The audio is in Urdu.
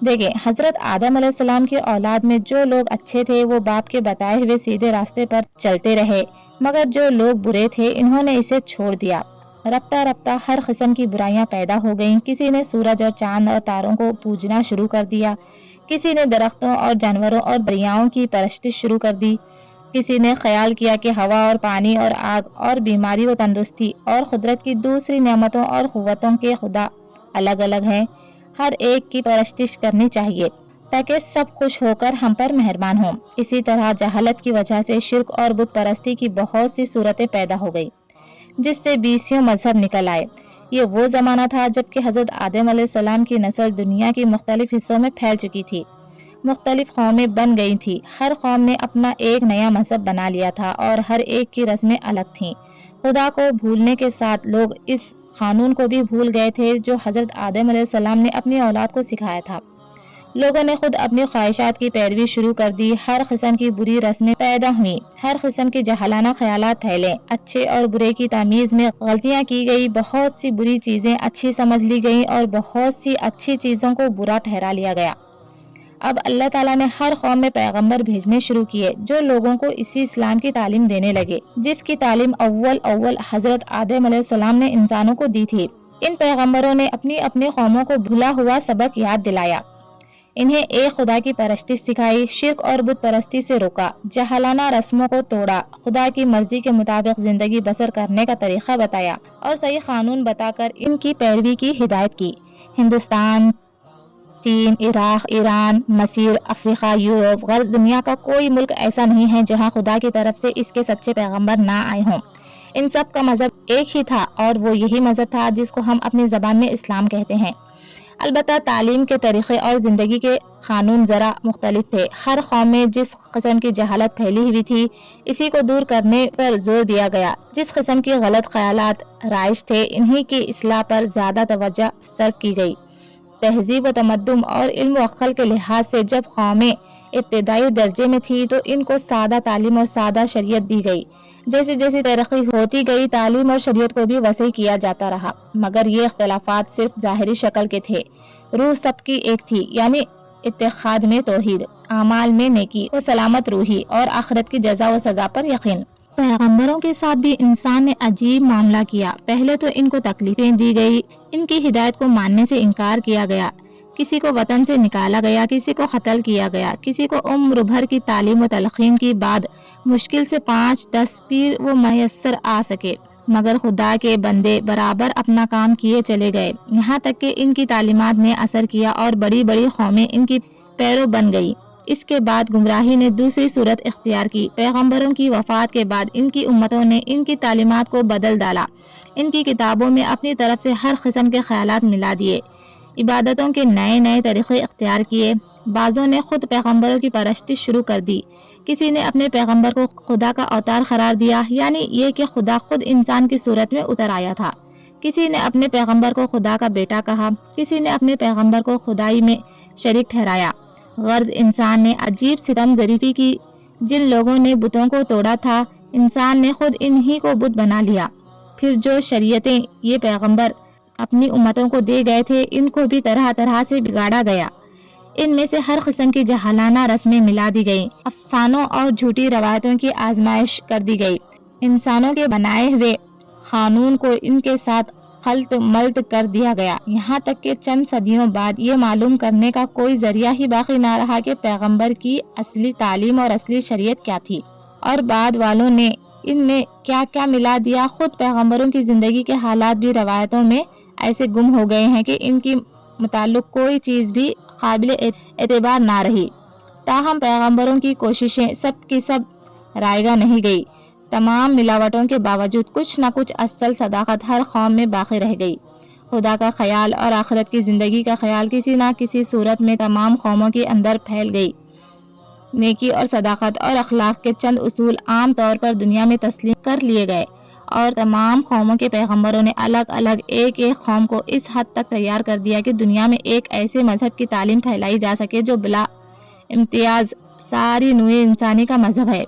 دیکھیں، حضرت آدم علیہ السلام کی اولاد میں جو لوگ اچھے تھے وہ باپ کے بتائے ہوئے سیدھے راستے پر چلتے رہے، مگر جو لوگ برے تھے انہوں نے اسے چھوڑ دیا۔ رفتہ رفتہ ہر قسم کی برائیاں پیدا ہو گئیں۔ کسی نے سورج اور چاند اور تاروں کو پوجنا شروع کر دیا، کسی نے درختوں اور جانوروں اور دریاؤں کی پرستش شروع کر دی، کسی نے خیال کیا کہ ہوا اور پانی اور آگ اور بیماری و تندرستی اور قدرت کی دوسری نعمتوں اور قوتوں کے خدا الگ الگ ہیں، ہر ایک کی پرستش کرنی چاہیے تاکہ سب خوش ہو کر ہم پر مہربان ہوں۔ اسی طرح جہالت کی وجہ سے شرک اور بت پرستی کی بہت سی صورتیں پیدا ہو گئی، جس سے 20 مذہب نکل آئے۔ یہ وہ زمانہ تھا جب کہ حضرت آدم علیہ السلام کی نسل دنیا کی مختلف حصوں میں پھیل چکی تھی، مختلف قومیں بن گئی تھی، ہر قوم نے اپنا ایک نیا مذہب بنا لیا تھا اور ہر ایک کی رسمیں الگ تھیں۔ خدا کو بھولنے کے ساتھ لوگ اس قانون کو بھی بھول گئے تھے جو حضرت آدم علیہ السلام نے اپنی اولاد کو سکھایا تھا۔ لوگوں نے خود اپنی خواہشات کی پیروی شروع کر دی، ہر قسم کی بری رسمیں پیدا ہوئیں، ہر قسم کے جاہلانہ خیالات پھیلے، اچھے اور برے کی تمیز میں غلطیاں کی گئی، بہت سی بری چیزیں اچھی سمجھ لی گئیں اور بہت سی اچھی چیزوں کو برا ٹھہرا لیا گیا۔ اب اللہ تعالیٰ نے ہر قوم میں پیغمبر بھیجنے شروع کیے جو لوگوں کو اسی اسلام کی تعلیم دینے لگے، جس کی تعلیم اول حضرت آدم علیہ السلام نے انسانوں کو دی تھی۔ ان پیغمبروں نے اپنی اپنی قوموں کو بھولا ہوا سبق یاد دلایا، انہیں ایک خدا کی پرستش سکھائی، شرک اور بت پرستی سے روکا، جاہلانہ رسموں کو توڑا، خدا کی مرضی کے مطابق زندگی بسر کرنے کا طریقہ بتایا اور صحیح قانون بتا کر ان کی پیروی کی ہدایت کی۔ ہندوستان، چین، عراق، ایران، مصر، افریقہ، یورپ، غرب دنیا کا کوئی ملک ایسا نہیں ہے جہاں خدا کی طرف سے اس کے سچے پیغمبر نہ آئے ہوں۔ ان سب کا مذہب ایک ہی تھا اور وہ یہی مذہب تھا جس کو ہم اپنی زبان میں اسلام کہتے ہیں۔ البتہ تعلیم کے طریقے اور زندگی کے قانون ذرا مختلف تھے۔ ہر قوم میں جس قسم کی جہالت پھیلی ہوئی تھی اسی کو دور کرنے پر زور دیا گیا، جس قسم کی غلط خیالات رائج تھے انہی کی اصلاح پر زیادہ توجہ صرف کی گئی۔ تہذیب و تمدن اور علم و عقل کے لحاظ سے جب قومیں ابتدائی درجے میں تھی تو ان کو سادہ تعلیم اور سادہ شریعت دی گئی۔ جیسے جیسے ترقی ہوتی گئی تعلیم اور شریعت کو بھی وسیع کیا جاتا رہا، مگر یہ اختلافات صرف ظاہری شکل کے تھے۔ روح سب کی ایک تھی، یعنی اتحاد میں توحید، اعمال میں نیکی و سلامت روحی اور آخرت کی جزا و سزا پر یقین۔ پیغمبروں کے ساتھ بھی انسان نے عجیب معاملہ کیا۔ پہلے تو ان کو تکلیفیں دی گئی، ان کی ہدایت کو ماننے سے انکار کیا گیا، کسی کو وطن سے نکالا گیا، کسی کو قتل کیا گیا، کسی کو عمر بھر کی تعلیم و تلقین کے بعد مشکل سے 5-10 پیر وہ میسر آ سکے، مگر خدا کے بندے برابر اپنا کام کیے چلے گئے، یہاں تک کہ ان کی تعلیمات نے اثر کیا اور بڑی بڑی قومیں ان کی پیرو بن گئی۔ اس کے بعد گمراہی نے دوسری صورت اختیار کی۔ پیغمبروں کی وفات کے بعد ان کی امتوں نے ان کی تعلیمات کو بدل ڈالا، ان کی کتابوں میں اپنی طرف سے ہر قسم کے خیالات ملا دیے، عبادتوں کے نئے نئے طریقے اختیار کیے، بعضوں نے خود پیغمبروں کی پرستش شروع کر دی، کسی نے اپنے پیغمبر کو خدا کا اوتار قرار دیا، یعنی یہ کہ خدا خود انسان کی صورت میں اتر آیا تھا، کسی نے اپنے پیغمبر کو خدا کا بیٹا کہا، کسی نے اپنے پیغمبر کو خدائی میں شریک ٹھہرایا۔ غرض انسان نے عجیب ستم ظریفی کی، جن لوگوں نے بتوں کو توڑا تھا انسان نے خود انہی کو بت بنا لیا، پھر جو شریعتیں یہ پیغمبر اپنی امتوں کو دے گئے تھے ان کو بھی طرح طرح سے بگاڑا گیا، ان میں سے ہر قسم کی جہالانہ رسمیں ملا دی گئیں، افسانوں اور جھوٹی روایتوں کی آزمائش کر دی گئی، انسانوں کے بنائے ہوئے قانون کو ان کے ساتھ خلط ملط کر دیا گیا، یہاں تک کہ چند صدیوں بعد یہ معلوم کرنے کا کوئی ذریعہ ہی باقی نہ رہا کہ پیغمبر کی اصلی تعلیم اور اصلی شریعت کیا تھی، اور بعد والوں نے ان میں کیا کیا ملا دیا۔ خود پیغمبروں کی زندگی کے حالات بھی روایتوں میں ایسے گم ہو گئے ہیں کہ ان کی متعلق کوئی چیز بھی قابل اعتبار نہ رہی۔ تاہم پیغمبروں کی کوششیں سب کی سب رائگاں نہیں گئی، تمام ملاوٹوں کے باوجود کچھ نہ کچھ اصل صداقت ہر قوم میں باقی رہ گئی۔ خدا کا خیال اور آخرت کی زندگی کا خیال کسی نہ کسی صورت میں تمام قوموں کے اندر پھیل گئی۔ نیکی اور صداقت اور اخلاق کے چند اصول عام طور پر دنیا میں تسلیم کر لیے گئے، اور تمام قوموں کے پیغمبروں نے الگ الگ ایک ایک قوم کو اس حد تک تیار کر دیا کہ دنیا میں ایک ایسے مذہب کی تعلیم پھیلائی جا سکے جو بلا امتیاز ساری نوع انسانی کا مذہب ہے۔